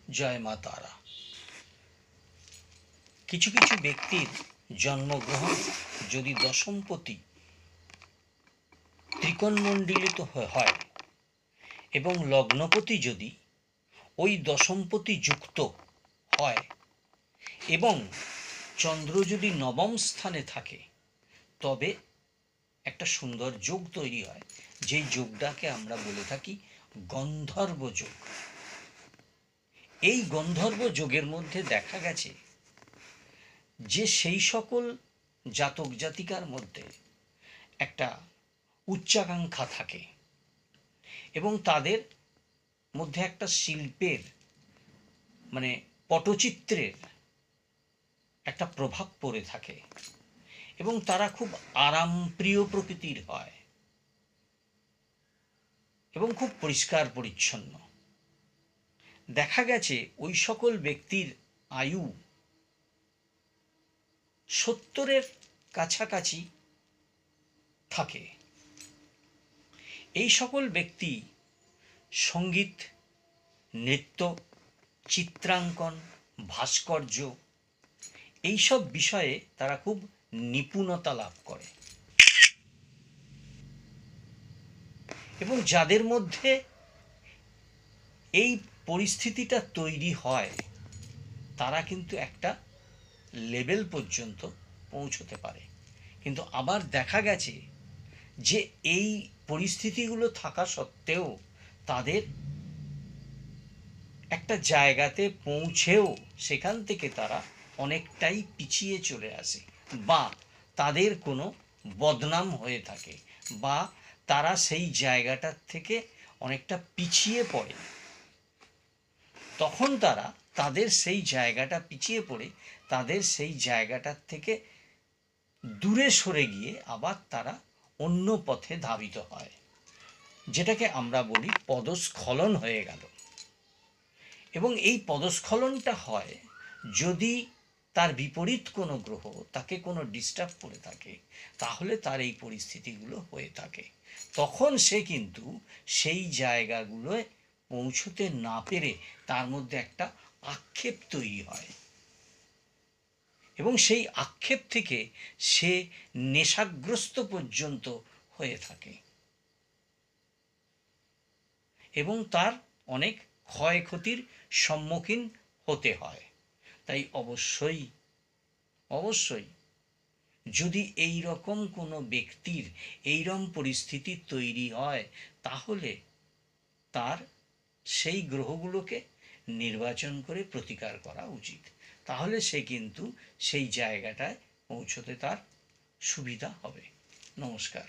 জয় মা তারা। কিছু কিছু ব্যক্তির জন্মগ্রহণ যদি দশমপতি ত্রিকোণমণ্ডিত হয় এবং লগ্নপতি যদি ওই দশমপতি যুক্ত হয় এবং চন্দ্র যদি নবম স্থানে থাকে, তবে একটা সুন্দর যোগ তৈরি হয়, যেই যোগটাকে আমরা বলে থাকি গন্ধর্ব যোগ। এই গন্ধর্ব যোগের মধ্যে দেখা গেছে যে সেই সকল জাতক জাতিকার মধ্যে একটা উচ্চাকাঙ্ক্ষা থাকে এবং তাদের মধ্যে একটা শিল্পের পটচিত্রের একটা প্রভাব পড়ে থাকে এবং তারা খুব আরামপ্রিয় প্রকৃতির হয় এবং খুব পরিষ্কার পরিচ্ছন্ন। দেখা গেছে ওই সকল ব্যক্তির আয়ু 70-এর কাছাকাছি থাকে। এই সকল ব্যক্তি সঙ্গীত, নৃত্য, চিত্রাঙ্কন, ভাস্কর্য এইসব বিষয়ে তারা খুব নিপুণতা লাভ করে এবং যাদের মধ্যে এই পরিস্থিতিটা তৈরি হয় তারা কিন্তু একটা লেভেল পর্যন্ত পৌঁছতে পারে। কিন্তু আবার দেখা গেছে যে এই পরিস্থিতিগুলো থাকা সত্ত্বেও তাদের একটা জায়গাতে পৌঁছেও সেখান থেকে তারা অনেকটাই পিছিয়ে চলে আসে, বা তাদের কোনো বদনাম হয়ে থাকে, বা তারা সেই জায়গাটার থেকে অনেকটা পিছিয়ে পড়ে। তখন তারা তাদের সেই জায়গাটা পিছিয়ে পড়ে তাদের সেই জায়গাটার থেকে দূরে সরে গিয়ে আবার তারা অন্য পথে ধাবিত হয়, যেটাকে আমরা বলি পদস্খলন হয়ে গেল। এবং এই পদস্খলনটা হয় যদি তার বিপরীত কোনো গ্রহ তাকে কোনো ডিস্টার্ব করে থাকে, তাহলে তার এই পরিস্থিতিগুলো হয়ে থাকে। তখন সে কিন্তু সেই জায়গাগুলোয় পৌঁছতে না পেরে তার মধ্যে একটা আক্ষেপ তৈরি হয় এবং সেই আক্ষেপ থেকে সে নেশাগ্রস্ত পর্যন্ত হয়ে থাকে এবং তার অনেক ক্ষয়ক্ষতির সম্মুখীন হতে হয়। তাই অবশ্যই যদি এই রকম কোনো ব্যক্তির এইরকম পরিস্থিতি তৈরি হয়, তাহলে তার সেই গ্রহগুলোকে নির্বাচন করে প্রতিকার করা উচিত। তাহলে সে কিন্তু সেই জায়গাটায় পৌঁছতে তার সুবিধা হবে। নমস্কার।